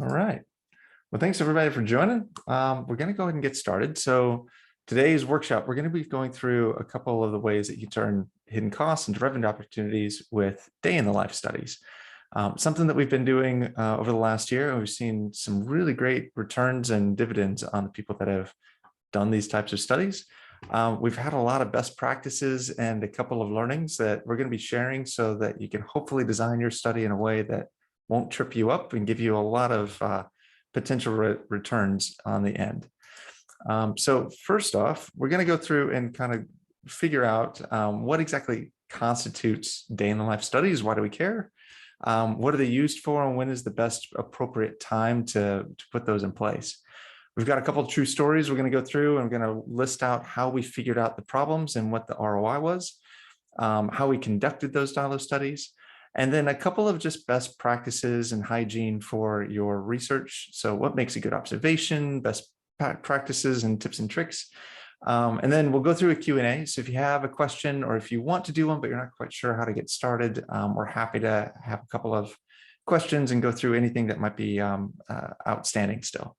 All right. Well, thanks everybody for joining. We're going to go ahead and get started. So today's workshop, we're going to be going through a couple of the ways that you turn hidden costs into revenue opportunities with day in the life studies. Something that we've been doing over the last year, and we've seen some really great returns and dividends on the people that have done these types of studies. We've had a lot of best practices and a couple of learnings that we're going to be sharing so that you can hopefully design your study in a way that won't trip you up and give you a lot of potential returns on the end. So first off, we're going to go through and kind of figure out what exactly constitutes day in the life studies. Why do we care? What are they used for, and when is the best appropriate time to put those in place? We've got a couple of true stories we're going to go through, and we're going to list out how we figured out the problems and what the ROI was, how we conducted those DILO studies, and then a couple of just best practices and hygiene for your research. So what makes a good observation, best practices and tips and tricks. And then we'll go through a Q&A. So if you have a question or if you want to do one, but you're not quite sure how to get started, we're happy to have a couple of questions and go through anything that might be outstanding still.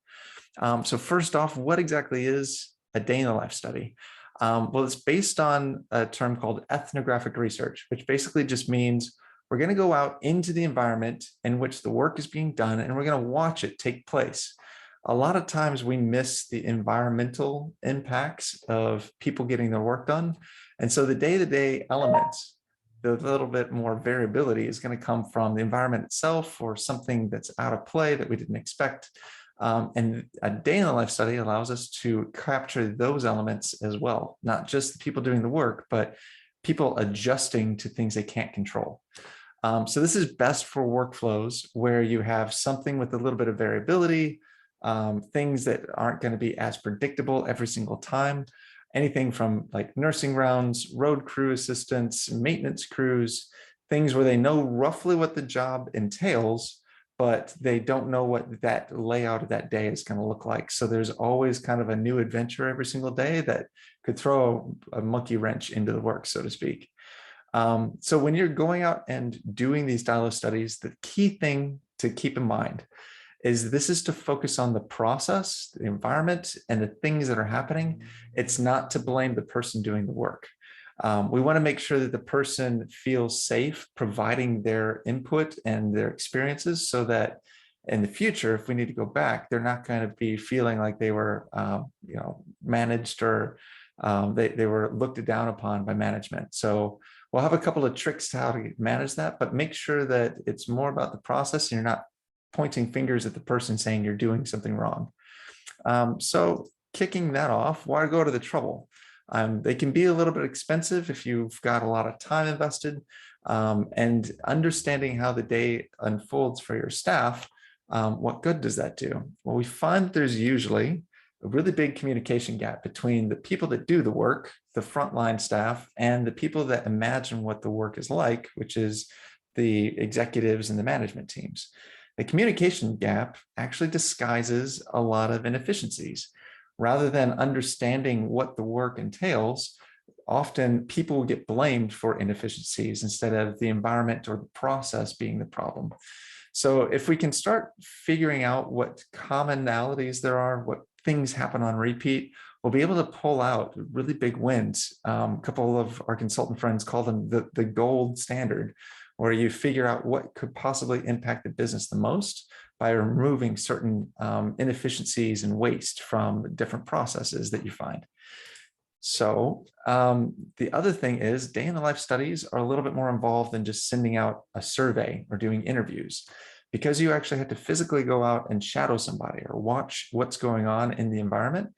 So first off, what exactly is a day in the life study? Well, it's based on a term called ethnographic research, which basically just means we're going to go out into the environment in which the work is being done, and we're going to watch it take place. A lot of times we miss the environmental impacts of people getting their work done. And so the day-to-day elements, the little bit more variability is going to come from the environment itself or something that's out of play that we didn't expect. And a day in the life study allows us to capture those elements as well, not just the people doing the work, but people adjusting to things they can't control. So this is best for workflows where you have something with a little bit of variability, things that aren't going to be as predictable every single time. Anything from like nursing rounds, road crew assistants, maintenance crews, things where they know roughly what the job entails, but they don't know what that layout of that day is going to look like. So there's always kind of a new adventure every single day that could throw a monkey wrench into the work, so to speak. So when you're going out and doing these DILO studies, the key thing to keep in mind is this is to focus on the process, the environment, and the things that are happening. It's not to blame the person doing the work. We want to make sure that the person feels safe providing their input and their experiences so that in the future, if we need to go back, they're not going to be feeling like they were managed or they were looked down upon by management. So we'll have a couple of tricks to how to manage that, but make sure that it's more about the process and you're not pointing fingers at the person saying you're doing something wrong. So kicking that off, why go to the trouble? They can be a little bit expensive if you've got a lot of time invested, and understanding how the day unfolds for your staff. What good does that do? Well, we find that there's usually a really big communication gap between the people that do the work, the frontline staff, and the people that imagine what the work is like, which is the executives and the management teams. The communication gap actually disguises a lot of inefficiencies. Rather than understanding what the work entails, often people get blamed for inefficiencies instead of the environment or the process being the problem. So if we can start figuring out what commonalities there are, what things happen on repeat, we'll be able to pull out really big wins. A couple of our consultant friends call them the gold standard, where you figure out what could possibly impact the business the most by removing certain inefficiencies and waste from different processes that you find. So the other thing is day in the life studies are a little bit more involved than just sending out a survey or doing interviews, because you actually have to physically go out and shadow somebody or watch what's going on in the environment.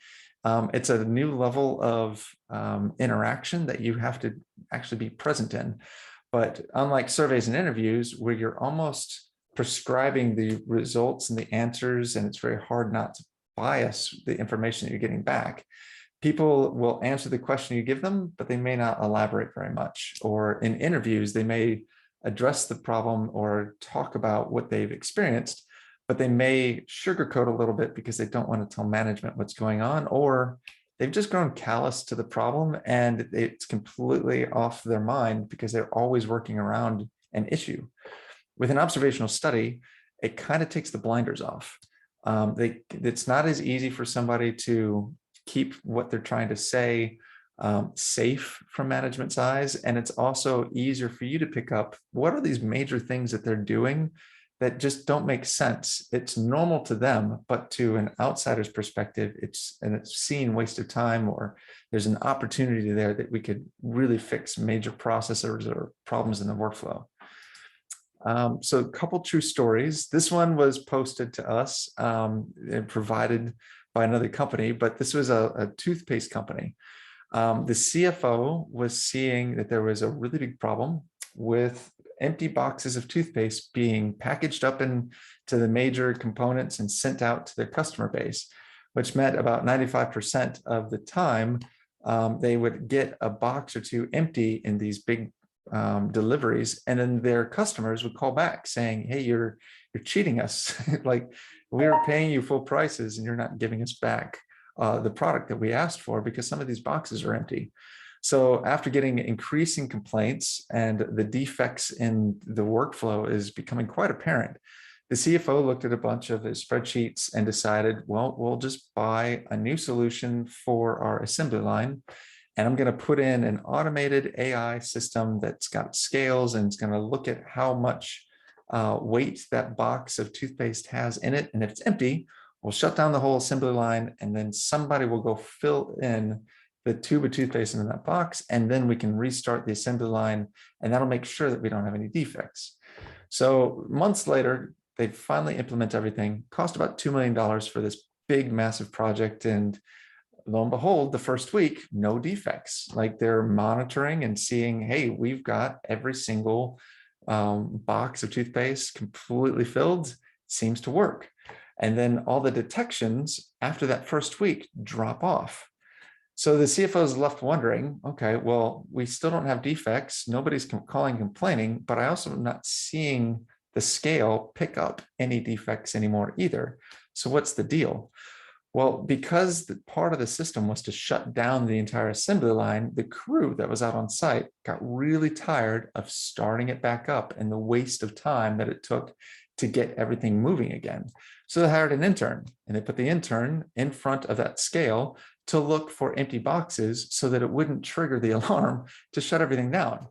It's a new level of interaction that you have to actually be present in. But unlike surveys and interviews, where you're almost prescribing the results and the answers, and it's very hard not to bias the information that you're getting back, people will answer the question you give them, but they may not elaborate very much. Or in interviews, they may address the problem or talk about what they've experienced, but they may sugarcoat a little bit because they don't want to tell management what's going on, or they've just grown callous to the problem and it's completely off their mind because they're always working around an issue. With an observational study, it kind of takes the blinders off. It's not as easy for somebody to keep what they're trying to say safe from management's eyes. And it's also easier for you to pick up what are these major things that they're doing that just don't make sense. It's normal to them, but to an outsider's perspective, it's seen waste of time, or there's an opportunity there that we could really fix major processes or problems in the workflow. So a couple true stories. This one was posted to us and provided by another company, but this was a toothpaste company. The CFO was seeing that there was a really big problem with empty boxes of toothpaste being packaged up into the major components and sent out to their customer base, which meant about 95% of the time they would get a box or two empty in these big deliveries, and then their customers would call back saying, hey, you're cheating us. Like, we were paying you full prices and you're not giving us back the product that we asked for because some of these boxes are empty. So after getting increasing complaints and the defects in the workflow is becoming quite apparent, the CFO looked at a bunch of his spreadsheets and decided, well, we'll just buy a new solution for our assembly line. And I'm going to put in an automated AI system that's got scales and it's going to look at how much weight that box of toothpaste has in it. And if it's empty, we'll shut down the whole assembly line, and then somebody will go fill in the tube of toothpaste in that box, and then we can restart the assembly line, and that'll make sure that we don't have any defects. So months later, they finally implement everything. Cost about $2 million for this big, massive project, and lo and behold, the first week, no defects. Like, they're monitoring and seeing, hey, we've got every single box of toothpaste completely filled, seems to work. And then all the detections after that first week drop off. So the CFO is left wondering, okay, well, we still don't have defects. Nobody's calling, complaining, but I also am not seeing the scale pick up any defects anymore either. So what's the deal? Well, because the part of the system was to shut down the entire assembly line, the crew that was out on site got really tired of starting it back up and the waste of time that it took to get everything moving again. So they hired an intern, and they put the intern in front of that scale to look for empty boxes so that it wouldn't trigger the alarm to shut everything down.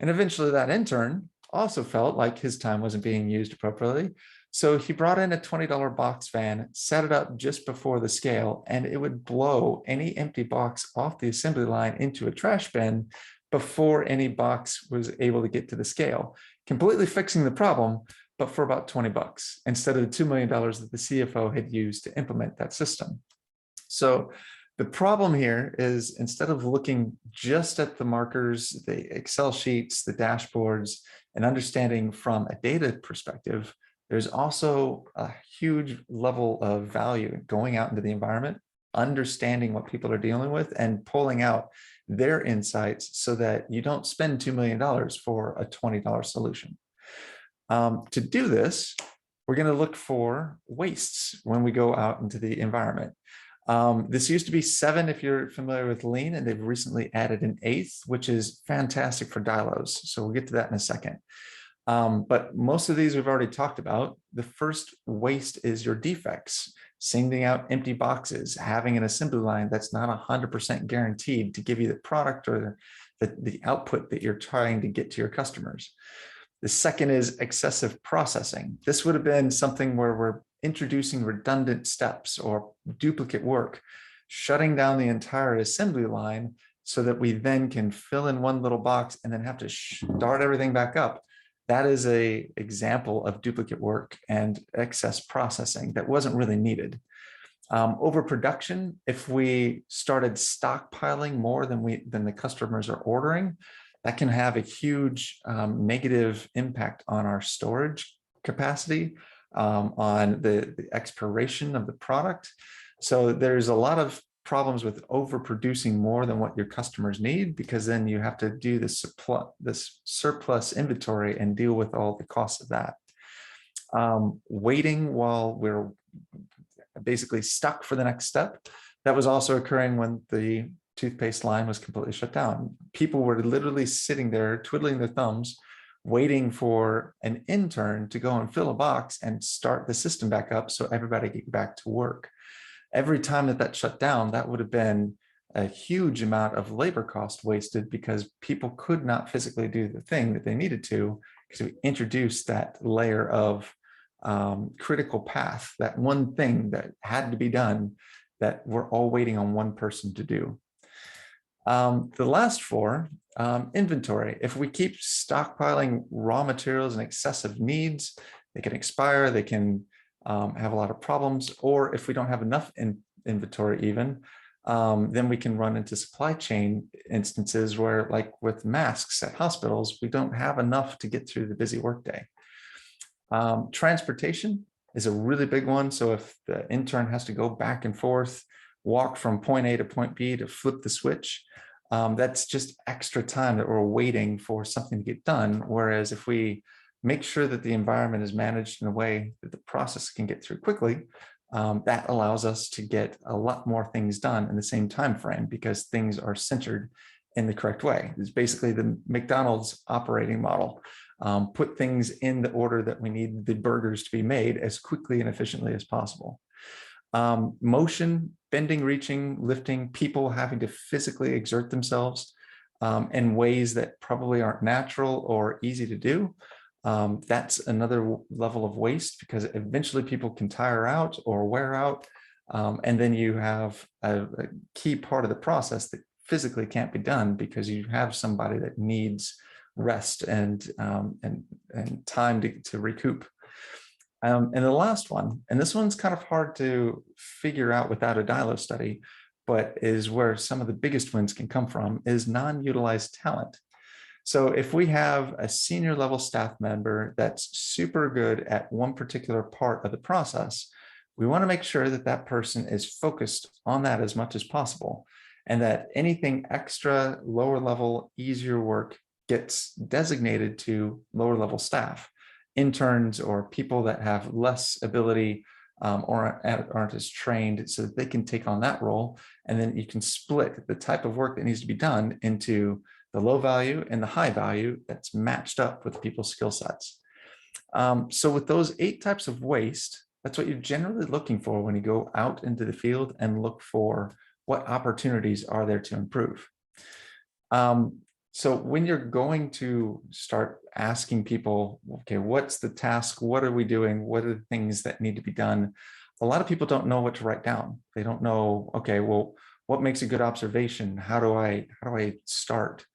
And eventually that intern also felt like his time wasn't being used appropriately. So he brought in a $20 box fan, set it up just before the scale, and it would blow any empty box off the assembly line into a trash bin before any box was able to get to the scale, completely fixing the problem, but for about 20 bucks instead of the $2 million that the CFO had used to implement that system. So the problem here is, instead of looking just at the markers, the Excel sheets, the dashboards, and understanding from a data perspective, there's also a huge level of value going out into the environment, understanding what people are dealing with, and pulling out their insights so that you don't spend $2 million for a $20 solution. To do this, we're going to look for wastes when we go out into the environment. This used to be 7 if you're familiar with Lean, and they've recently added an 8th, which is fantastic for DILOs. So we'll get to that in a second. But most of these we've already talked about. The first waste is your defects, sending out empty boxes, having an assembly line that's not 100% guaranteed to give you the product or the output that you're trying to get to your customers. The second is excessive processing. This would have been something where we're introducing redundant steps or duplicate work, shutting down the entire assembly line so that we then can fill in one little box and then have to start everything back up. That is an example of duplicate work and excess processing that wasn't really needed. Overproduction, if we started stockpiling more than the customers are ordering, that can have a huge negative impact on our storage capacity, on the expiration of the product. So there's a lot of problems with overproducing more than what your customers need, because then you have to do this surplus inventory and deal with all the costs of that. Waiting while we're basically stuck for the next step. That was also occurring when the toothpaste line was completely shut down. People were literally sitting there twiddling their thumbs, waiting for an intern to go and fill a box and start the system back up so everybody could get back to work. Every time that shut down, that would have been a huge amount of labor cost wasted because people could not physically do the thing that they needed to, because we introduced that layer of critical path, that one thing that had to be done that we're all waiting on one person to do. The last four, inventory. If we keep stockpiling raw materials and excessive needs, they can expire, they can have a lot of problems, or if we don't have enough inventory even, then we can run into supply chain instances where, like with masks at hospitals, we don't have enough to get through the busy workday. Transportation is a really big one. So if the intern has to go back and forth, walk from point A to point B to flip the switch, that's just extra time that we're waiting for something to get done. Whereas if we make sure that the environment is managed in a way that the process can get through quickly, that allows us to get a lot more things done in the same time frame because things are centered in the correct way. It's basically the McDonald's operating model. Put things in the order that we need the burgers to be made as quickly and efficiently as possible. Motion, bending, reaching, lifting, people having to physically exert themselves in ways that probably aren't natural or easy to do. That's another level of waste because eventually people can tire out or wear out. And then you have a key part of the process that physically can't be done because you have somebody that needs rest and time to recoup. And the last one, and this one's kind of hard to figure out without a DILO study, but is where some of the biggest wins can come from, is non-utilized talent. So if we have a senior level staff member that's super good at one particular part of the process, we want to make sure that that person is focused on that as much as possible, and that anything extra, lower level, easier work gets designated to lower level staff, interns or people that have less ability or aren't as trained, so that they can take on that role. And then you can split the type of work that needs to be done into the low value and the high value that's matched up with people's skill sets. So with those 8 types of waste, that's what you're generally looking for when you go out into the field and look for what opportunities are there to improve. So when you're going to start asking people, okay, what's the task? What are we doing? What are the things that need to be done? A lot of people don't know what to write down. They don't know, okay, well, what makes a good observation? How do I start?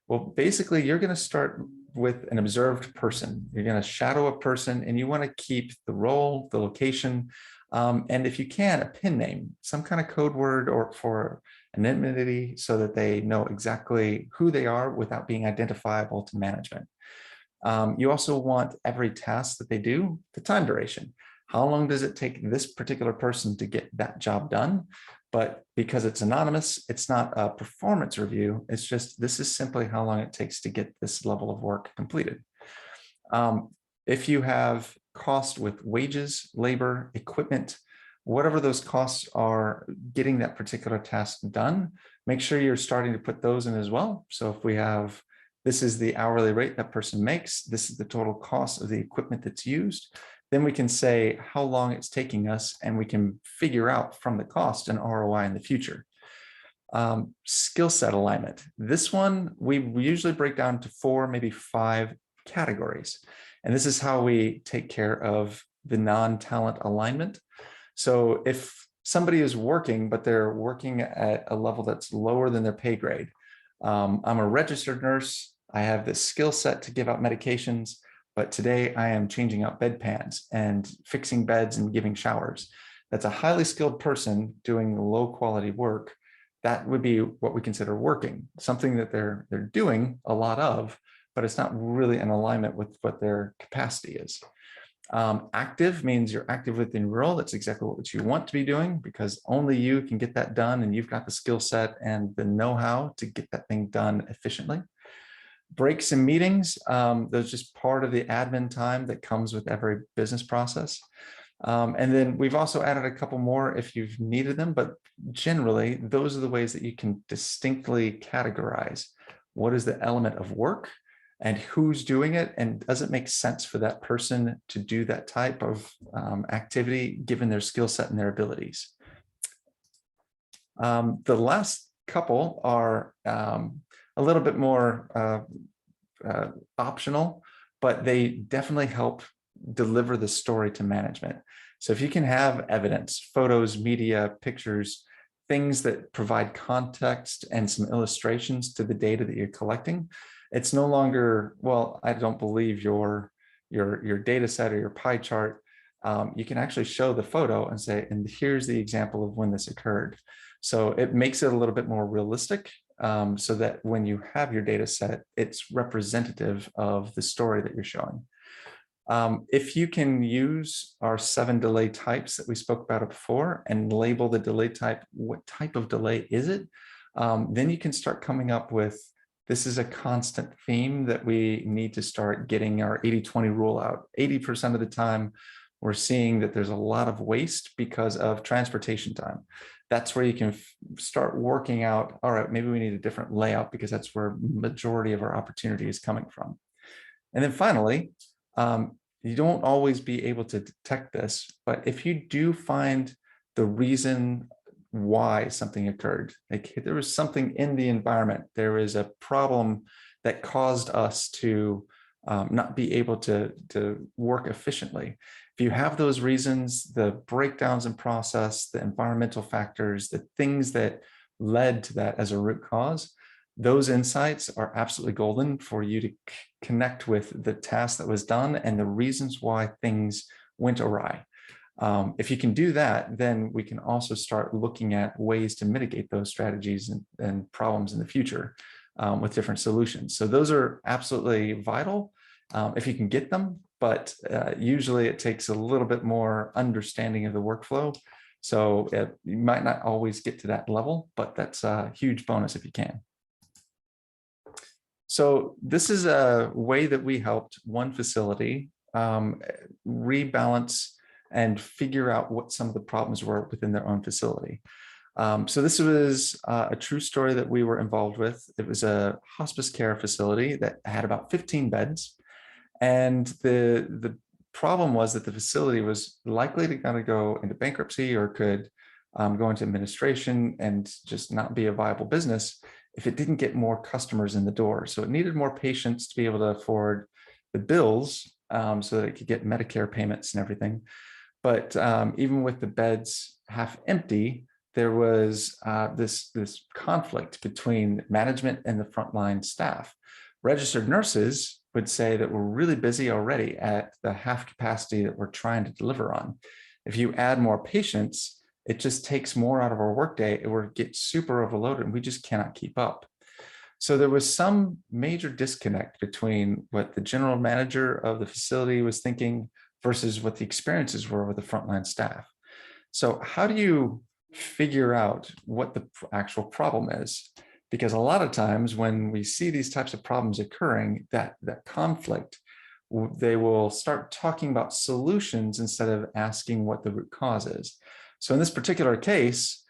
Well, basically, you're going to start with an observed person. You're going to shadow a person, and you want to keep the role, the location, and if you can, a pin name, some kind of code word or for an entity so that they know exactly who they are without being identifiable to management. You also want every task that they do, the time duration. How long does it take this particular person to get that job done? But because it's anonymous, it's not a performance review. It's just, this is simply how long it takes to get this level of work completed. If you have cost with wages, labor, equipment, whatever those costs are getting that particular task done, make sure you're starting to put those in as well. So if we have, this is the hourly rate that person makes, this is the total cost of the equipment that's used, then we can say how long it's taking us, and we can figure out from the cost an ROI in the future. Skill set alignment. This one, we usually break down to 4, maybe 5 categories. And this is how we take care of the non-talent alignment. So if somebody is working, but they're working at a level that's lower than their pay grade, I'm a registered nurse, I have this skill set to give out medications, but today I am changing out bedpans and fixing beds and giving showers. That's a highly skilled person doing low quality work. That would be what we consider working, something that they're doing a lot of, but it's not really in alignment with what their capacity is. Active means you're active within your role. That's exactly what you want to be doing, because only you can get that done, and you've got the skill set and the know-how to get that thing done efficiently. Breaks and meetings, those just part of the admin time that comes with every business process. And then we've also added a couple more if you've needed them, but generally those are the ways that you can distinctly categorize what is the element of work and who's doing it, and does it make sense for that person to do that type of activity given their skill set and their abilities. The last couple are a little bit more optional, but they definitely help deliver the story to management. So if you can have evidence, photos, media, pictures, things that provide context and some illustrations to the data that you're collecting, it's no longer, well, I don't believe your data set or your pie chart. You can actually show the photo and say, and here's the example of when this occurred. So it makes it a little bit more realistic, so that when you have your data set, it's representative of the story that you're showing. If you can use our 7 delay types that we spoke about before and label the delay type, what type of delay is it? Then you can start coming up with, this is a constant theme that we need to start getting our 80-20 rule out. 80% of the time, we're seeing that there's a lot of waste because of transportation time. That's where you can start working out, all right, maybe we need a different layout because that's where majority of our opportunity is coming from. And then finally, you don't always be able to detect this, but if you do find the reason why something occurred, like there was something in the environment, there is a problem that caused us to not be able to work efficiently. If you have those reasons, the breakdowns in process, the environmental factors, the things that led to that as a root cause, those insights are absolutely golden for you to connect with the task that was done and the reasons why things went awry. If you can do that, then we can also start looking at ways to mitigate those strategies and problems in the future with different solutions. So those are absolutely vital if you can get them, but usually it takes a little bit more understanding of the workflow. So you might not always get to that level, but that's a huge bonus if you can. So this is a way that we helped one facility rebalance and figure out what some of the problems were within their own facility. So this was a true story that we were involved with. It was a hospice care facility that had about 15 beds. And the problem was that the facility was likely to kind of go into bankruptcy or could go into administration and just not be a viable business if it didn't get more customers in the door. So it needed more patients to be able to afford the bills so that it could get Medicare payments and everything. But even with the beds half empty, there was this conflict between management and the frontline staff. Registered nurses would say that we're really busy already at the half capacity that we're trying to deliver on. If you add more patients, it just takes more out of our workday and we get super overloaded and we just cannot keep up. So there was some major disconnect between what the general manager of the facility was thinking versus what the experiences were with the frontline staff. So how do you figure out what the actual problem is? Because a lot of times when we see these types of problems occurring, that conflict, they will start talking about solutions instead of asking what the root cause is. So in this particular case,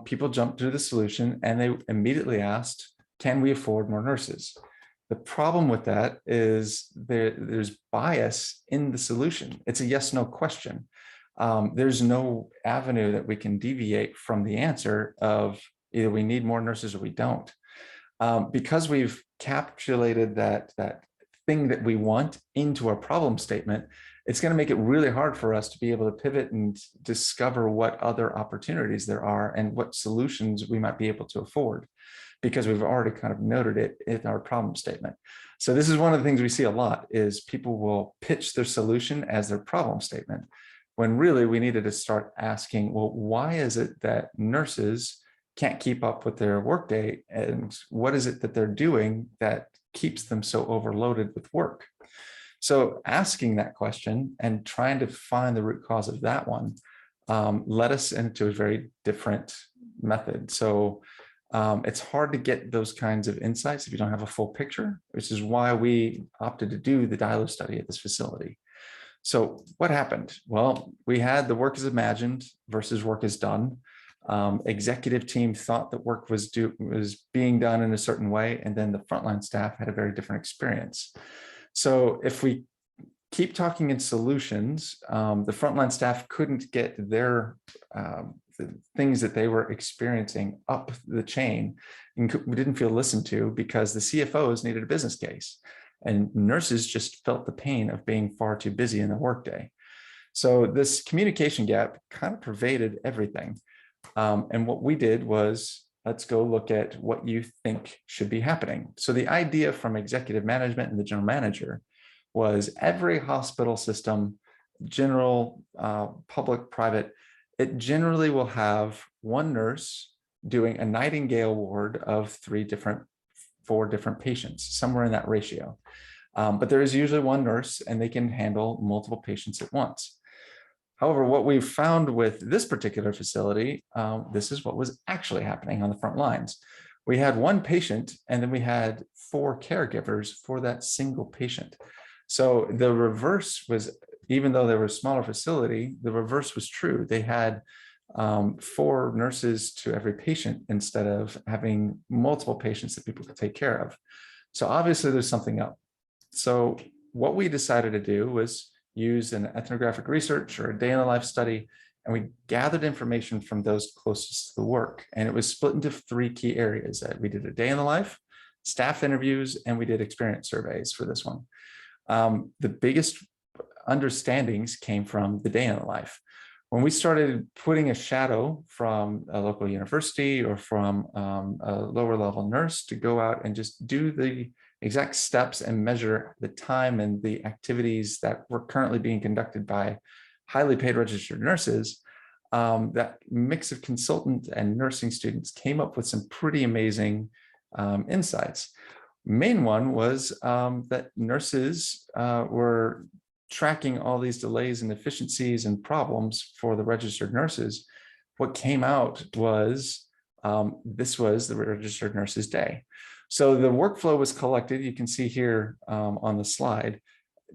people jumped to the solution and they immediately asked, can we afford more nurses? The problem with that is there's bias in the solution. It's a yes/no question. There's no avenue that we can deviate from the answer of either we need more nurses or we don't. Because we've capsulated that thing that we want into our problem statement, it's going to make it really hard for us to be able to pivot and discover what other opportunities there are and what solutions we might be able to afford, because we've already kind of noted it in our problem statement. So this is one of the things we see a lot is people will pitch their solution as their problem statement, when really we needed to start asking, well, why is it that nurses can't keep up with their workday, and what is it that they're doing that keeps them so overloaded with work? So asking that question and trying to find the root cause of that one led us into a very different method. So it's hard to get those kinds of insights if you don't have a full picture, which is why we opted to do the DILO study at this facility. So what happened? Well, we had the work as imagined versus work as done. Executive team thought that work was being done in a certain way, and then the frontline staff had a very different experience. So if we keep talking in solutions, the frontline staff couldn't get their the things that they were experiencing up the chain, and we didn't feel listened to because the CFOs needed a business case, and nurses just felt the pain of being far too busy in the workday. So this communication gap kind of pervaded everything. And what we did was, let's go look at what you think should be happening. So the idea from executive management and the general manager was every hospital system, general, public, private, it generally will have one nurse doing a Nightingale ward of 4 different patients, somewhere in that ratio. But there is usually one nurse and they can handle multiple patients at once. However, what we've found with this particular facility, this is what was actually happening on the front lines. We had one patient and then we had 4 caregivers for that single patient. So the reverse was, even though they were a smaller facility, the reverse was true. They had 4 nurses to every patient instead of having multiple patients that people could take care of. So obviously there's something up. So what we decided to do was use an ethnographic research or a day in the life study, and we gathered information from those closest to the work. And it was split into 3 key areas. We did a day in the life, staff interviews, and we did experience surveys for this one. The biggest understandings came from the day in the life. When we started putting a shadow from a local university or from a lower level nurse to go out and just do the exact steps and measure the time and the activities that were currently being conducted by highly paid registered nurses, that mix of consultant and nursing students came up with some pretty amazing insights. Main one was that nurses were tracking all these delays and efficiencies and problems for the registered nurses. What came out was this was the registered nurses' day. So the workflow was collected. You can see here on the slide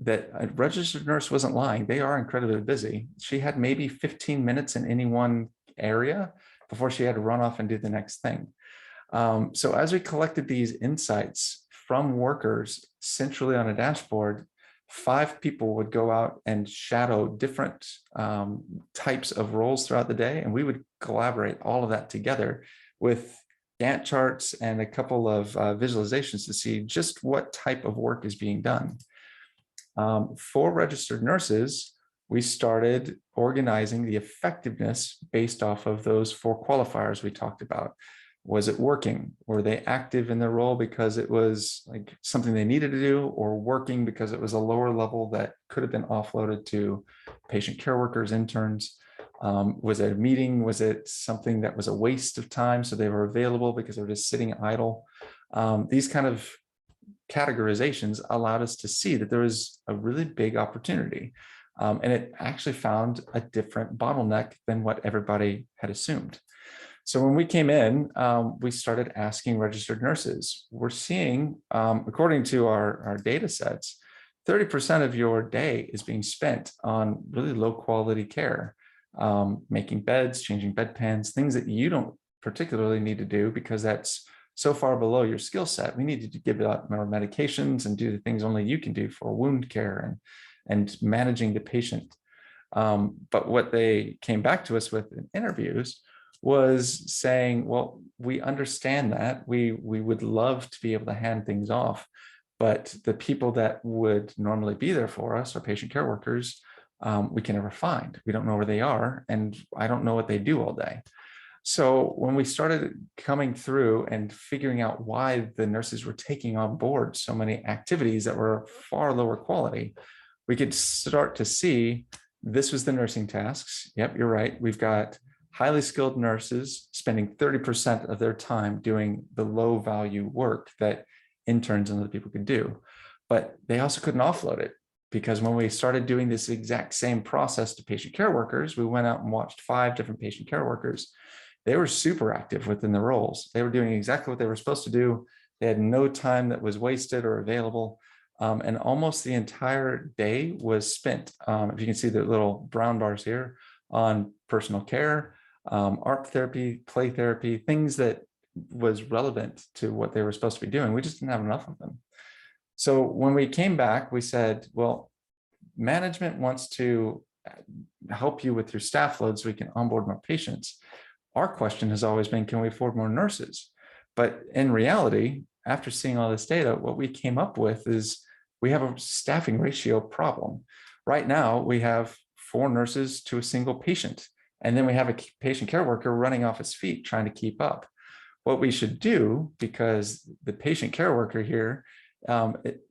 that a registered nurse wasn't lying. They are incredibly busy. She had maybe 15 minutes in any one area before she had to run off and do the next thing. So as we collected these insights from workers centrally on a dashboard, 5 people would go out and shadow different types of roles throughout the day, and we would collaborate all of that together with Gantt charts and a couple of visualizations to see just what type of work is being done. For registered nurses, we started organizing the effectiveness based off of those 4 qualifiers we talked about. Was it working? Were they active in their role because it was like something they needed to do, or working because it was a lower level that could have been offloaded to patient care workers, interns? Was it a meeting? Was it something that was a waste of time, so they were available because they were just sitting idle? These kind of categorizations allowed us to see that there was a really big opportunity. And it actually found a different bottleneck than what everybody had assumed. So when we came in, we started asking registered nurses. We're seeing, according to our data sets, 30% of your day is being spent on really low quality care, making beds, changing bedpans, things that you don't particularly need to do because that's so far below your skill set. We need to give out more medications and do the things only you can do for wound care and managing the patient. But what they came back to us with in interviews was saying, well, we understand that. We would love to be able to hand things off, but the people that would normally be there for us, our patient care workers, we can never find. We don't know where they are, and I don't know what they do all day. So when we started coming through and figuring out why the nurses were taking on board so many activities that were far lower quality, we could start to see this was the nursing tasks. Yep, you're right. We've got highly skilled nurses spending 30% of their time doing the low value work that interns and other people could do. But they also couldn't offload it, because when we started doing this exact same process to patient care workers, we went out and watched 5 different patient care workers. They were super active within the roles. They were doing exactly what they were supposed to do. They had no time that was wasted or available. And almost the entire day was spent, if you can see the little brown bars here, on personal care, art therapy, play therapy, things that was relevant to what they were supposed to be doing. We just didn't have enough of them. So when we came back, we said, well, management wants to help you with your staff load so we can onboard more patients. Our question has always been, can we afford more nurses? But in reality, after seeing all this data, what we came up with is we have a staffing ratio problem. Right now, we have 4 nurses to a single patient, and then we have a patient care worker running off his feet trying to keep up. What we should do, because the patient care worker here,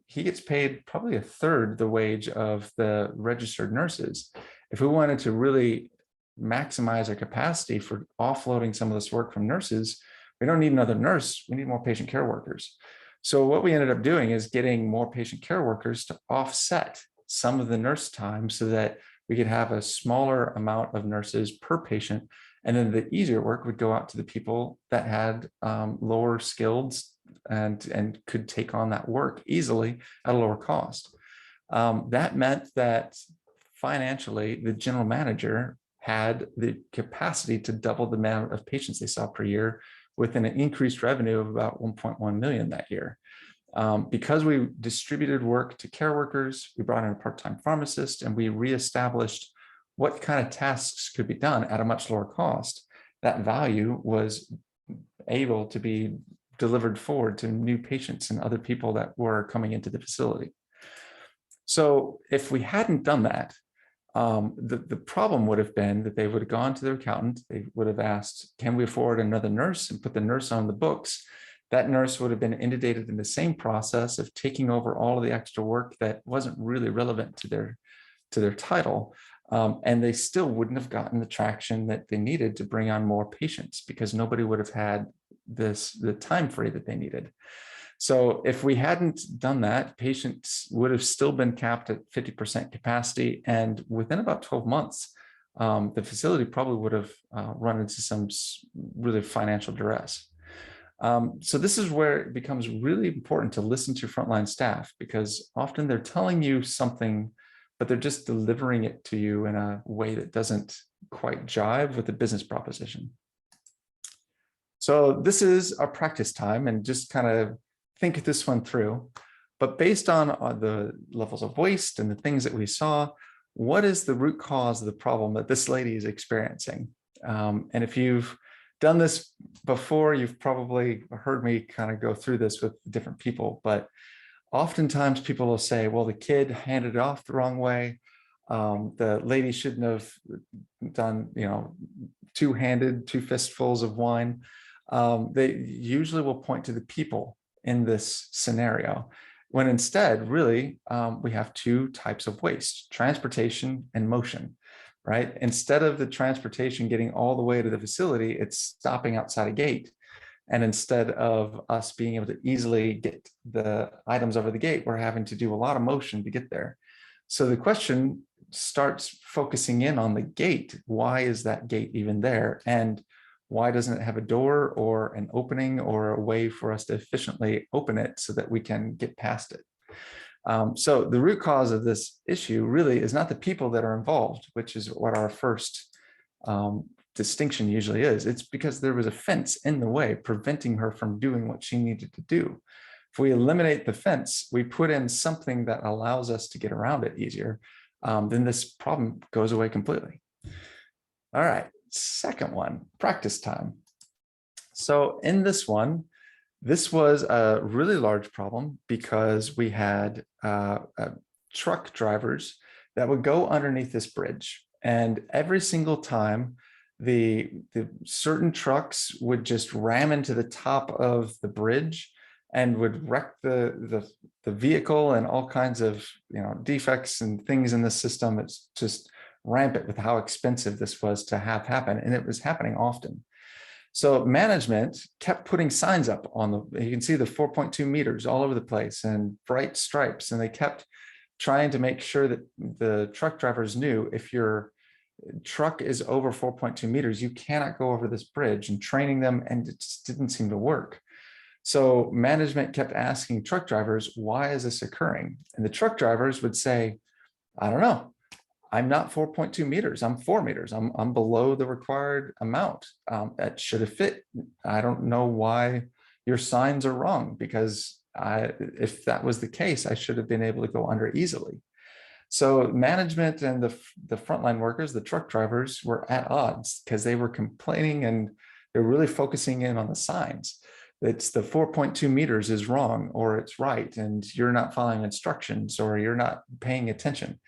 he gets paid probably 1/3 the wage of the registered nurses. If we wanted to really maximize our capacity for offloading some of this work from nurses, we don't need another nurse, we need more patient care workers. So what we ended up doing is getting more patient care workers to offset some of the nurse time so that we could have a smaller amount of nurses per patient. And then the easier work would go out to the people that had lower skills and could take on that work easily at a lower cost. That meant that financially, the general manager had the capacity to double the amount of patients they saw per year with an increased revenue of about 1.1 million that year. Because we distributed work to care workers, we brought in a part-time pharmacist, and we reestablished what kind of tasks could be done at a much lower cost. That value was able to be delivered forward to new patients and other people that were coming into the facility. So if we hadn't done that, the problem would have been that they would have gone to their accountant. They would have asked, can we afford another nurse, and put the nurse on the books. That nurse would have been inundated in the same process of taking over all of the extra work that wasn't really relevant to their title. And they still wouldn't have gotten the traction that they needed to bring on more patients, because nobody would have had the time free that they needed. So if we hadn't done that, patients would have still been capped at 50% capacity. And within about 12 months, the facility probably would have run into some really financial duress. So this is where it becomes really important to listen to frontline staff, because often they're telling you something, but they're just delivering it to you in a way that doesn't quite jive with the business proposition. So this is our practice time, and just kind of think this one through. But based on the levels of waste and the things that we saw, what is the root cause of the problem that this lady is experiencing? And if you've done this before, you've probably heard me kind of go through this with different people, but oftentimes people will say, well, the kid handed it off the wrong way. The lady shouldn't have done, two-handed, 2 fistfuls of wine. They usually will point to the people in this scenario, when instead, really, we have 2 types of waste: transportation and motion, right? Instead of the transportation getting all the way to the facility, it's stopping outside a gate. And instead of us being able to easily get the items over the gate, we're having to do a lot of motion to get there. So the question starts focusing in on the gate. Why is that gate even there? And why doesn't it have a door or an opening or a way for us to efficiently open it so that we can get past it? So the root cause of this issue really is not the people that are involved, which is what our first distinction usually is. It's because there was a fence in the way preventing her from doing what she needed to do. If we eliminate the fence, we put in something that allows us to get around it easier, then this problem goes away completely. All right, second one, practice time. So in this one, this was a really large problem because we had truck drivers that would go underneath this bridge, and every single time the certain trucks would just ram into the top of the bridge and would wreck the vehicle, and all kinds of defects and things in the system. It's just rampant with how expensive this was to have happen, and it was happening often. So management kept putting signs up on you can see the 4.2 meters all over the place and bright stripes, and they kept trying to make sure that the truck drivers knew, if your truck is over 4.2 meters, you cannot go over this bridge, and training them, and it just didn't seem to work. So management kept asking truck drivers, why is this occurring? And the truck drivers would say, I don't know. I'm not 4.2 meters, I'm 4 meters. I'm below the required amount. That should have fit. I don't know why your signs are wrong, because if that was the case, I should have been able to go under easily. So management and the frontline workers, the truck drivers, were at odds because they were complaining and they're really focusing in on the signs. It's the 4.2 meters is wrong, or it's right, and you're not following instructions, or you're not paying attention.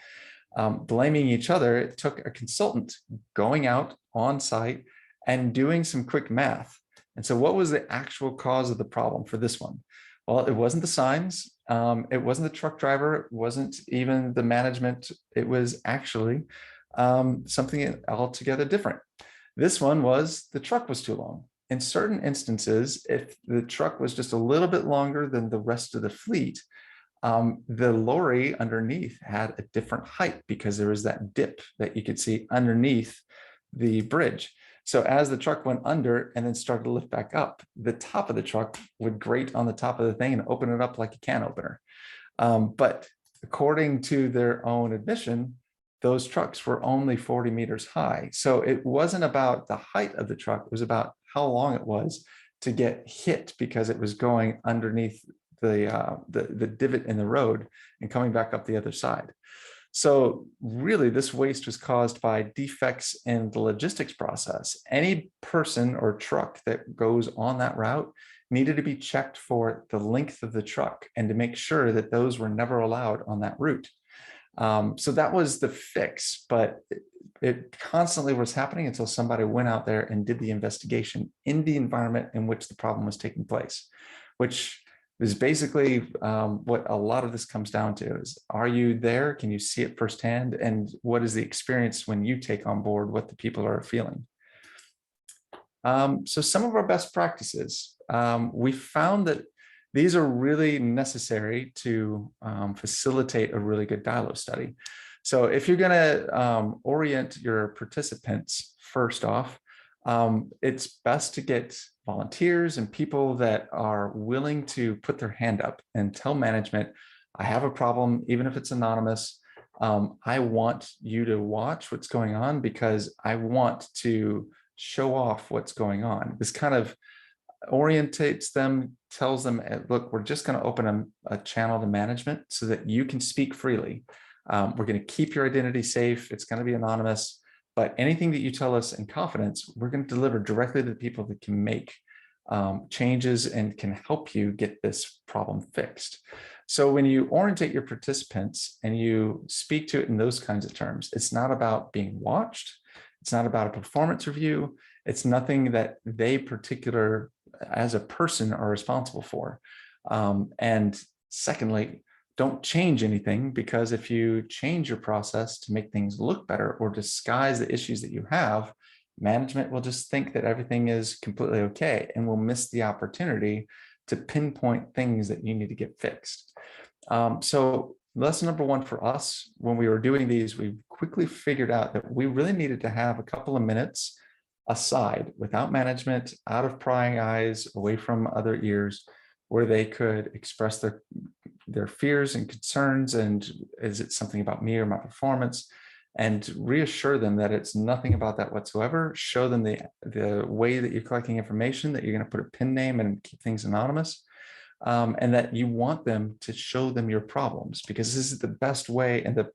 Blaming each other, it took a consultant going out on site and doing some quick math. And so what was the actual cause of the problem for this one? Well, it wasn't the signs. It wasn't the truck driver. It wasn't even the management. It was actually something altogether different. This one was the truck was too long. In certain instances, if the truck was just a little bit longer than the rest of the fleet, the lorry underneath had a different height because there was that dip that you could see underneath the bridge. So as the truck went under and then started to lift back up, the top of the truck would grate on the top of the thing and open it up like a can opener. But according to their own admission, those trucks were only 40 meters high. So it wasn't about the height of the truck, it was about how long it was to get hit because it was going underneath the divot in the road and coming back up the other side. So really, this waste was caused by defects in the logistics process. Any person or truck that goes on that route needed to be checked for the length of the truck and to make sure that those were never allowed on that route. So that was the fix, but it constantly was happening until somebody went out there and did the investigation in the environment in which the problem was taking place, which is basically what a lot of this comes down to is, are you there? Can you see it firsthand? And what is the experience when you take on board what the people are feeling? So some of our best practices, we found that these are really necessary to facilitate a really good DILO study. So if you're gonna orient your participants, first off, it's best to get volunteers and people that are willing to put their hand up and tell management, I have a problem, even if it's anonymous. I want you to watch what's going on because I want to show off what's going on. This kind of orientates them, tells them, look, we're just going to open a channel to management so that you can speak freely. We're going to keep your identity safe. It's going to be anonymous. But anything that you tell us in confidence, we're going to deliver directly to the people that can make changes and can help you get this problem fixed. So when you orientate your participants and you speak to it in those kinds of terms, it's not about being watched. It's not about a performance review. It's nothing that they particular as a person are responsible for. And secondly, don't change anything, because if you change your process to make things look better or disguise the issues that you have, management will just think that everything is completely okay and will miss the opportunity to pinpoint things that you need to get fixed. So lesson number one for us, when we were doing these, we quickly figured out that we really needed to have a couple of minutes aside without management, out of prying eyes, away from other ears, where they could express their fears and concerns, and is it something about me or my performance, and reassure them that it's nothing about that whatsoever. Show them the way that you're collecting information, that you're going to put a pin name and keep things anonymous, and that you want them to show them your problems, because this is the best way and the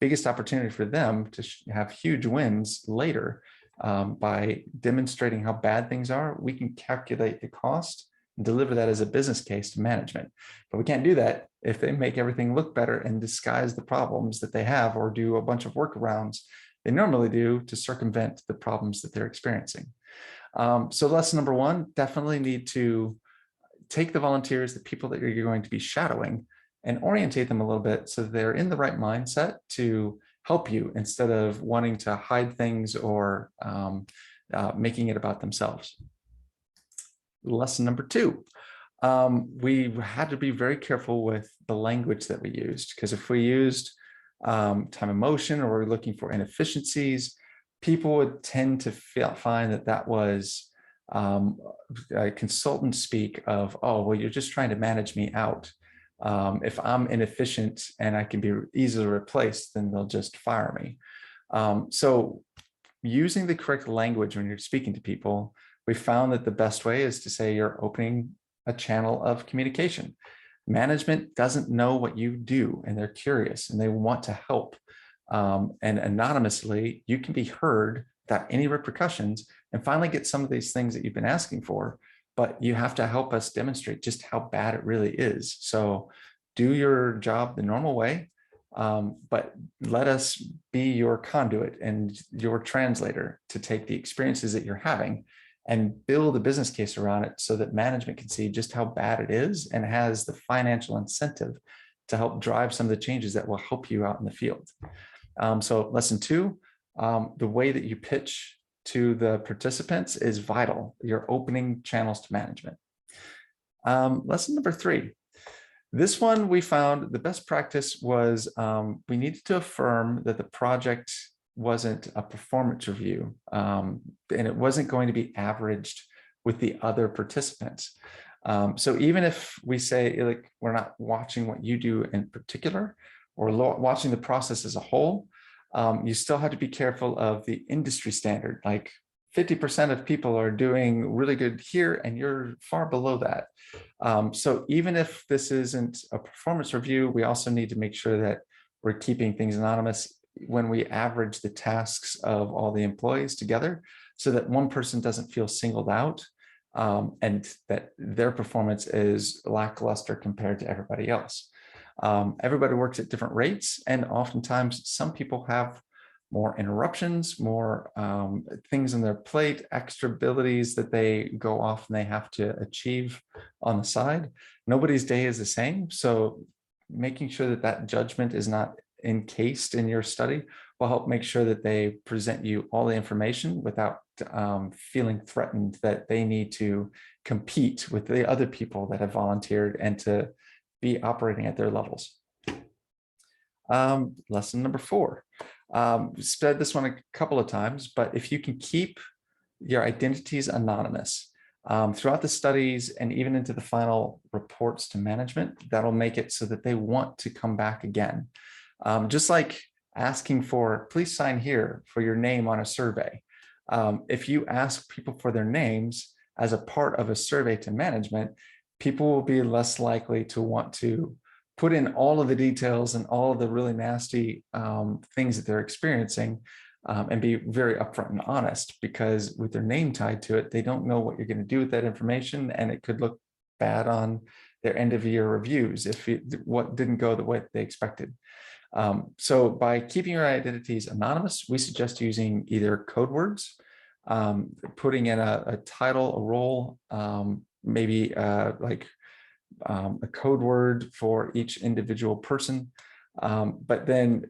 biggest opportunity for them to have huge wins later. By demonstrating how bad things are, we can calculate the cost and deliver that as a business case to management. But we can't do that if they make everything look better and disguise the problems that they have, or do a bunch of workarounds they normally do to circumvent the problems that they're experiencing. So lesson number one, definitely need to take the volunteers, the people that you're going to be shadowing, and orientate them a little bit so they're in the right mindset to help you, instead of wanting to hide things or making it about themselves. Lesson number two, we had to be very careful with the language that we used, because if we used time and motion, or we're looking for inefficiencies, people would tend to find that that was a consultant speak of, oh, well, you're just trying to manage me out. If I'm inefficient and I can be easily replaced, then they'll just fire me. So using the correct language when you're speaking to people, we found that the best way is to say you're opening a channel of communication. Management doesn't know what you do, and they're curious and they want to help. And anonymously, you can be heard without any repercussions and finally get some of these things that you've been asking for. But you have to help us demonstrate just how bad it really is. So do your job the normal way, but let us be your conduit and your translator to take the experiences that you're having and build a business case around it so that management can see just how bad it is and has the financial incentive to help drive some of the changes that will help you out in the field. So lesson 2, the way that you pitch to the participants is vital. You're opening channels to management. Lesson number 3. This one we found the best practice was we needed to affirm that the project wasn't a performance review, and it wasn't going to be averaged with the other participants. So even if we say like we're not watching what you do in particular or watching the process as a whole, you still have to be careful of the industry standard. Like 50% of people are doing really good here and you're far below that. So even if this isn't a performance review, we also need to make sure that we're keeping things anonymous when we average the tasks of all the employees together so that one person doesn't feel singled out, and that their performance is lackluster compared to everybody else. Everybody works at different rates, and oftentimes some people have more interruptions, more things on their plate, extra abilities that they go off and they have to achieve on the side. Nobody's day is the same. So making sure that that judgment is not encased in your study will help make sure that they present you all the information without feeling threatened that they need to compete with the other people that have volunteered and to be operating at their levels. Lesson number 4. Said this one a couple of times, but if you can keep your identities anonymous throughout the studies and even into the final reports to management, that'll make it so that they want to come back again. Just like asking for, please sign here for your name on a survey. If you ask people for their names as a part of a survey to management, people will be less likely to want to put in all of the details and all of the really nasty things that they're experiencing, and be very upfront and honest, because with their name tied to it, they don't know what you're going to do with that information, and it could look bad on their end of year reviews if what didn't go the way they expected. So by keeping your identities anonymous, we suggest using either code words, putting in a title, a role, maybe like a code word for each individual person, but then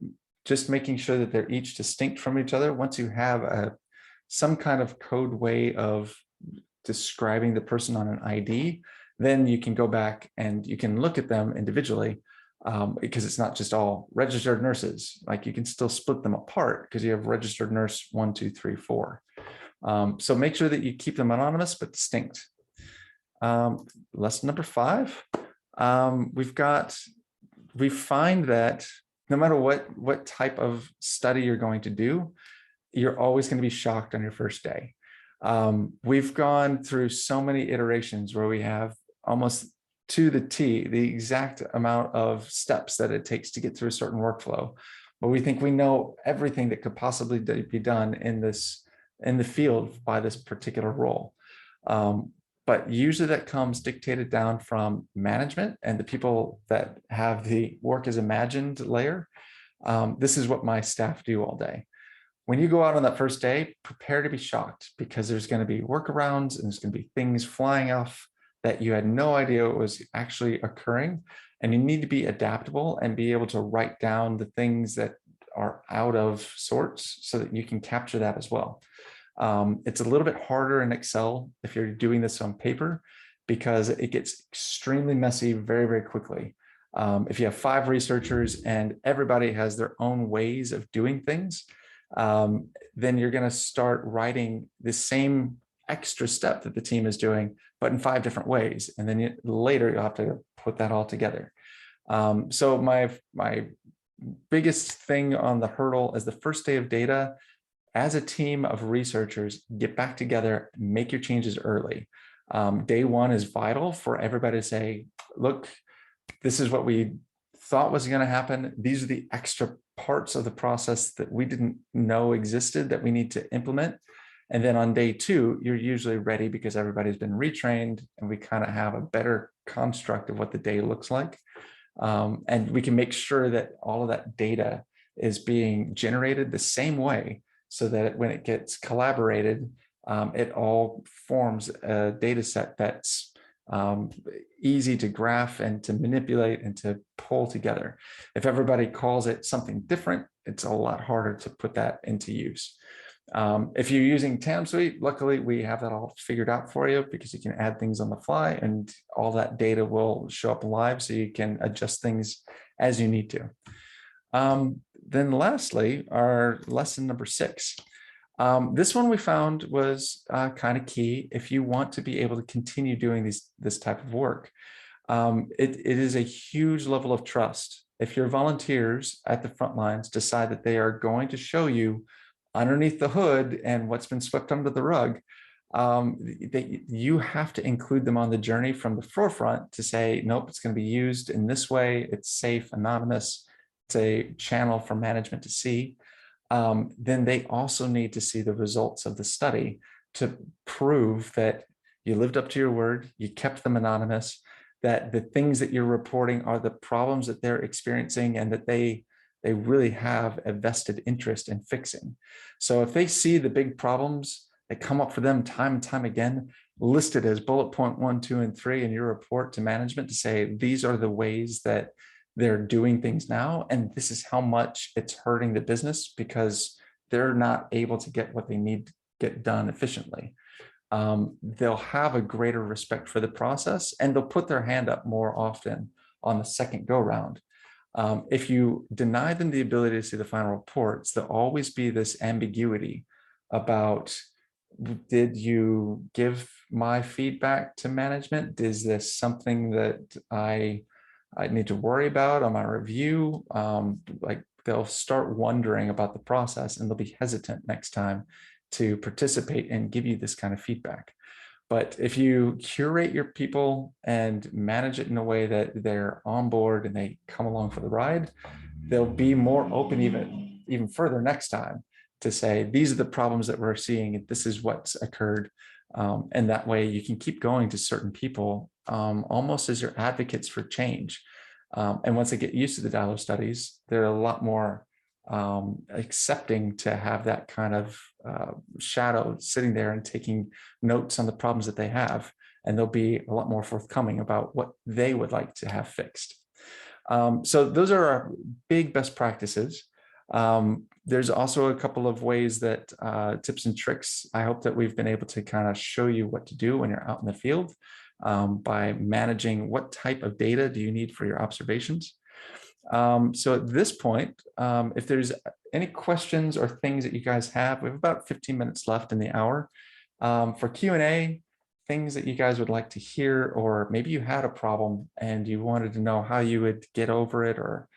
just making sure that they're each distinct from each other. Once you have some kind of code way of describing the person on an ID, then you can go back and you can look at them individually, because it's not just all registered nurses. Like you can still split them apart because you have registered nurse 1, 2, 3, 4. So make sure that you keep them anonymous but distinct. Lesson number 5, we find that no matter what type of study you're going to do, you're always going to be shocked on your first day. We've gone through so many iterations where we have almost to the T, the exact amount of steps that it takes to get through a certain workflow, but we think we know everything that could possibly be done in the field by this particular role. But usually that comes dictated down from management and the people that have the work as imagined layer. This is what my staff do all day. When you go out on that first day, prepare to be shocked, because there's going to be workarounds and there's going to be things flying off that you had no idea was actually occurring. And you need to be adaptable and be able to write down the things that are out of sorts so that you can capture that as well. It's a little bit harder in Excel if you're doing this on paper, because it gets extremely messy very, very quickly. If you have 5 researchers and everybody has their own ways of doing things, then you're going to start writing the same extra step that the team is doing, but in 5 different ways. And then later you'll have to put that all together. So my biggest thing on the hurdle is the first day of data. As a team of researchers, get back together, make your changes early. Day one is vital for everybody to say, look, this is what we thought was going to happen. These are the extra parts of the process that we didn't know existed that we need to implement. And then on day two, you're usually ready because everybody's been retrained and we kind of have a better construct of what the day looks like. And we can make sure that all of that data is being generated the same way so that when it gets collaborated, it all forms a data set that's easy to graph and to manipulate and to pull together. If everybody calls it something different, it's a lot harder to put that into use. If you're using TANDM Suite, luckily we have that all figured out for you because you can add things on the fly and all that data will show up live so you can adjust things as you need to. Then lastly, our lesson number 6. This one we found was kind of key if you want to be able to continue doing this type of work. It is a huge level of trust. If your volunteers at the front lines decide that they are going to show you underneath the hood and what's been swept under the rug, you have to include them on the journey from the forefront to say, nope, it's going to be used in this way. It's safe, anonymous. It's a channel for management to see. Then they also need to see the results of the study to prove that you lived up to your word, you kept them anonymous, that the things that you're reporting are the problems that they're experiencing and that they really have a vested interest in fixing. So if they see the big problems that come up for them time and time again, listed as bullet point 1, 2, and 3 in your report to management to say, these are the ways that they're doing things now, and this is how much it's hurting the business because they're not able to get what they need to get done efficiently. They'll have a greater respect for the process and they'll put their hand up more often on the second go round. If you deny them the ability to see the final reports, there'll always be this ambiguity about, did you give my feedback to management? Is this something that I need to worry about on my review? Like they'll start wondering about the process and they'll be hesitant next time to participate and give you this kind of feedback. But if you curate your people and manage it in a way that they're on board and they come along for the ride, they'll be more open even further next time to say, these are the problems that we're seeing and this is what's occurred. And that way you can keep going to certain people almost as your advocates for change. And once they get used to the DILO studies, they're a lot more accepting to have that kind of shadow sitting there and taking notes on the problems that they have. And they'll be a lot more forthcoming about what they would like to have fixed. So those are our big best practices. There's also a couple of ways that tips and tricks. I hope that we've been able to kind of show you what to do when you're out in the field by managing what type of data do you need for your observations. So at this point, if there's any questions or things that you guys have, we have about 15 minutes left in the hour for Q&A, things that you guys would like to hear, or maybe you had a problem and you wanted to know how you would get over it or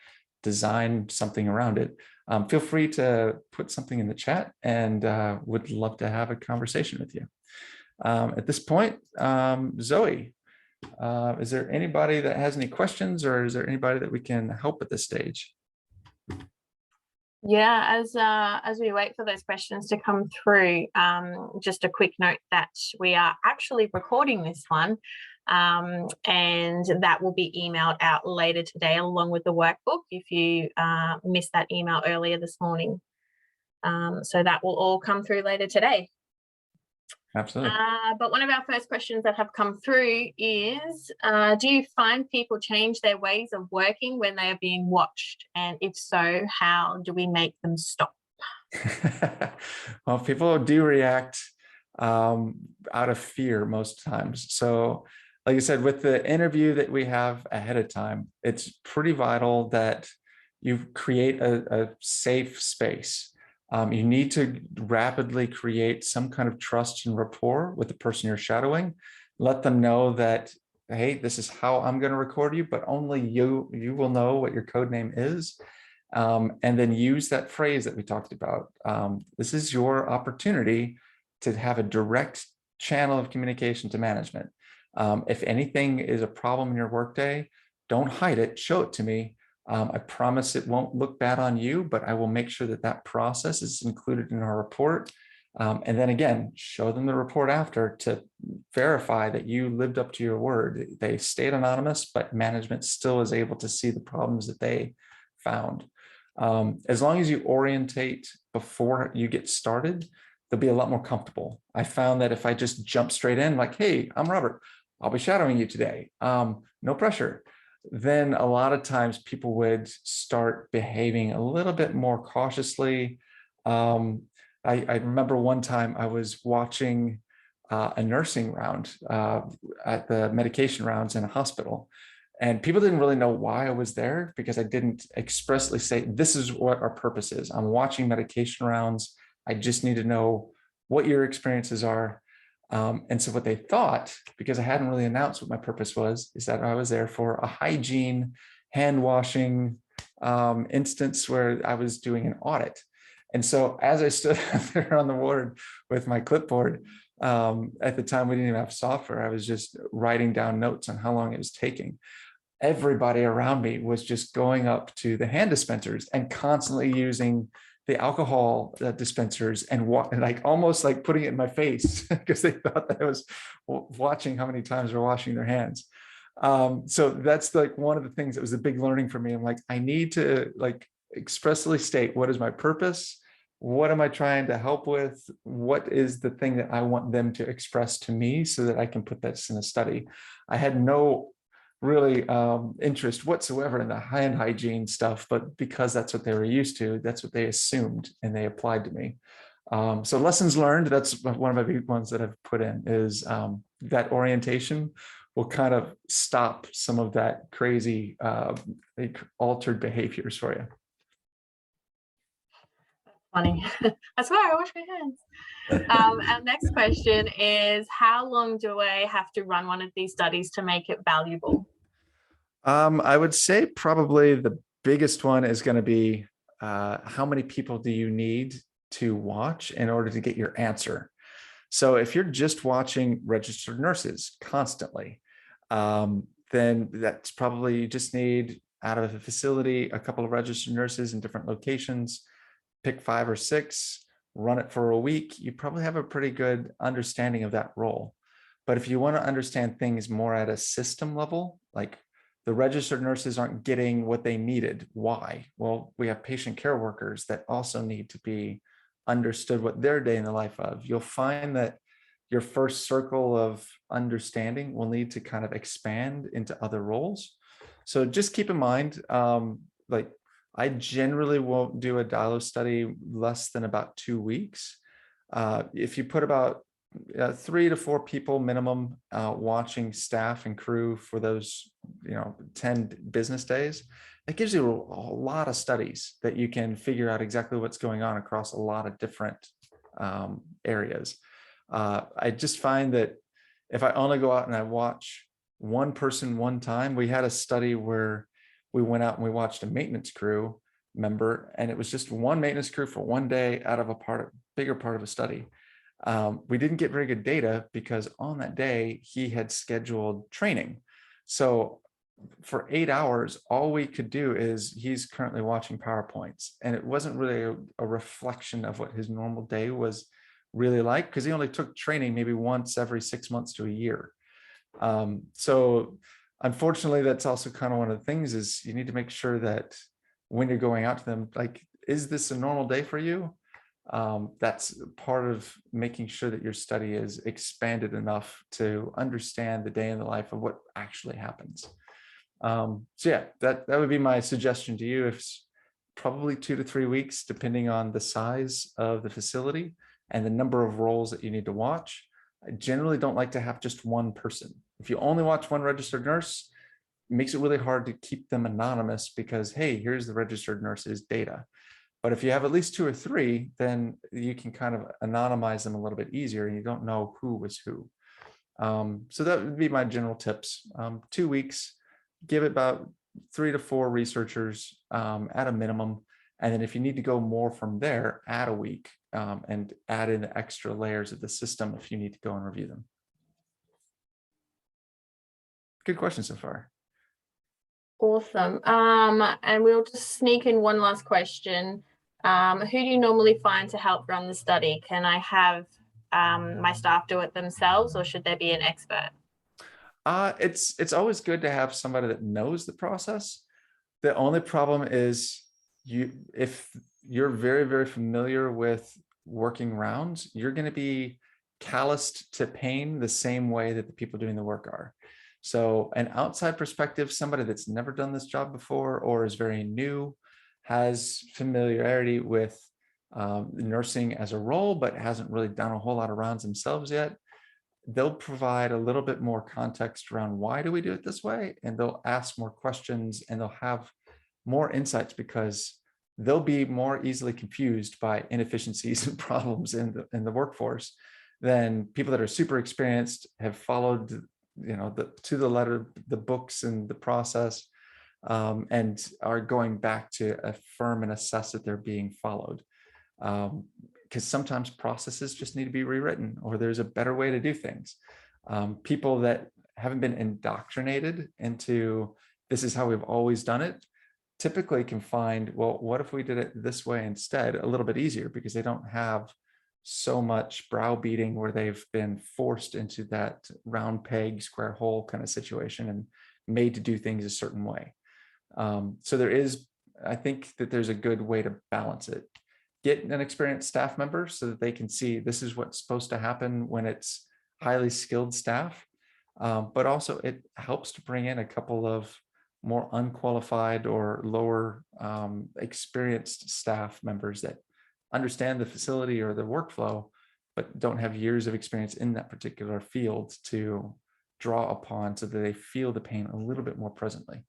design something around it. Feel free to put something in the chat and would love to have a conversation with you. At this point, Zoe, is there anybody that has any questions, or is there anybody that we can help at this stage? Yeah, as we wait for those questions to come through, just a quick note that we are actually recording this one, and that will be emailed out later today along with the workbook if you missed that email earlier this morning. So that will all come through later today. Absolutely. But one of our first questions that have come through is, do you find people change their ways of working when they are being watched? And if so, how do we make them stop? Well, people do react out of fear most times. So like I said, with the interview that we have ahead of time, it's pretty vital that you create a safe space. You need to rapidly create some kind of trust and rapport with the person you're shadowing. Let them know that, hey, this is how I'm going to record you, but only you will know what your code name is. And then use that phrase that we talked about. This is your opportunity to have a direct channel of communication to management. If anything is a problem in your workday, don't hide it, show it to me. I promise it won't look bad on you, but I will make sure that that process is included in our report. And then again, show them the report after to verify that you lived up to your word. They stayed anonymous, but management still is able to see the problems that they found. As long as you orientate before you get started, they'll be a lot more comfortable. I found that if I just jump straight in, like, hey, I'm Robert, I'll be shadowing you today. No pressure. Then a lot of times people would start behaving a little bit more cautiously. I remember one time I was watching a nursing round at the medication rounds in a hospital. And people didn't really know why I was there because I didn't expressly say, this is what our purpose is. I'm watching medication rounds. I just need to know what your experiences are. And so what they thought, because I hadn't really announced what my purpose was, is that I was there for a hygiene, hand washing instance where I was doing an audit. And so as I stood there on the ward with my clipboard, at the time we didn't even have software, I was just writing down notes on how long it was taking. Everybody around me was just going up to the hand dispensers and constantly using the alcohol dispensers and like almost like putting it in my face because they thought that I was watching how many times they're washing their hands. So that's like one of the things that was a big learning for me. I'm like, I need to like expressly state what is my purpose, what am I trying to help with, what is the thing that I want them to express to me so that I can put this in a study. I had no really interest whatsoever in the hand hygiene stuff, but because that's what they were used to, that's what they assumed and they applied to me. So lessons learned, that's one of my big ones that I've put in is that orientation will kind of stop some of that crazy like altered behaviors for you. Funny. That's why I wash my hands. Our next question is, how long do I have to run one of these studies to make it valuable? I would say probably the biggest one is going to be how many people do you need to watch in order to get your answer? So if you're just watching registered nurses constantly, then that's probably you just need out of a facility, a couple of registered nurses in different locations, pick 5 or 6, run it for a week. You probably have a pretty good understanding of that role. But if you want to understand things more at a system level, like the registered nurses aren't getting what they needed. Why? Well, we have patient care workers that also need to be understood what their day in the life of. You'll find that your first circle of understanding will need to kind of expand into other roles. So just keep in mind, like I generally won't do a DILO study less than about 2 weeks. If you put about 3 to 4 people minimum watching staff and crew for those 10 business days, that gives you a lot of studies that you can figure out exactly what's going on across a lot of different areas. I just find that if I only go out and I watch one person one time, we had a study where we went out and we watched a maintenance crew member, and it was just one maintenance crew for one day out of a bigger part of a study. We didn't get very good data because on that day he had scheduled training. So for 8 hours, all we could do is he's currently watching PowerPoints, and it wasn't really a reflection of what his normal day was really like, because he only took training maybe once every 6 months to a year. So unfortunately, that's also kind of one of the things is you need to make sure that when you're going out to them, like, is this a normal day for you? That's part of making sure that your study is expanded enough to understand the day in the life of what actually happens. So yeah, that would be my suggestion to you. It's probably 2 to 3 weeks, depending on the size of the facility and the number of roles that you need to watch. I generally don't like to have just one person. If you only watch one registered nurse, it makes it really hard to keep them anonymous because, hey, here's the registered nurse's data. But if you have at least 2 or 3, then you can kind of anonymize them a little bit easier and you don't know who was who. So that would be my general tips. 2 weeks, give it about 3 to 4 researchers at a minimum. And then if you need to go more from there, add a week and add in the extra layers of the system if you need to go and review them. Good question so far. Awesome. And we'll just sneak in one last question. Who do you normally find to help run the study? Can I have my staff do it themselves, or should there be an expert? It's always good to have somebody that knows the process. The only problem is if you're very, very familiar with working rounds, you're going to be calloused to pain the same way that the people doing the work are. So an outside perspective, somebody that's never done this job before or is very new, has familiarity with nursing as a role, but hasn't really done a whole lot of rounds themselves yet. They'll provide a little bit more context around why do we do it this way, and they'll ask more questions and they'll have more insights because they'll be more easily confused by inefficiencies and problems in the workforce than people that are super experienced, have followed, you know, to the letter, the books and the process, and are going back to affirm and assess that they're being followed. Because sometimes processes just need to be rewritten, or there's a better way to do things. People that haven't been indoctrinated into this is how we've always done it typically can find, well, what if we did it this way instead, a little bit easier, because they don't have so much browbeating where they've been forced into that round peg, square hole kind of situation and made to do things a certain way. So there is, I think that there's a good way to balance it. Get an experienced staff member so that they can see this is what's supposed to happen when it's highly skilled staff. But also it helps to bring in a couple of more unqualified or lower experienced staff members that understand the facility or the workflow, but don't have years of experience in that particular field to draw upon so that they feel the pain a little bit more presently.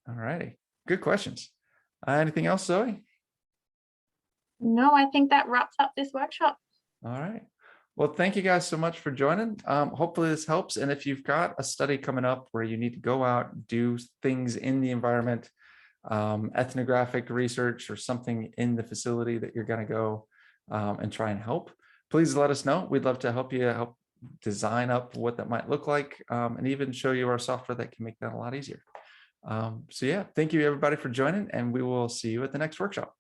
All righty, good questions. Anything else, Zoe? No, I think that wraps up this workshop. All right. Well, thank you guys so much for joining. Hopefully this helps. And if you've got a study coming up where you need to go out, do things in the environment, ethnographic research or something in the facility that you're going to go and try and help, please let us know. We'd love to help you help design up what that might look like, and even show you our software that can make that a lot easier. So yeah, thank you everybody for joining, and we will see you at the next workshop.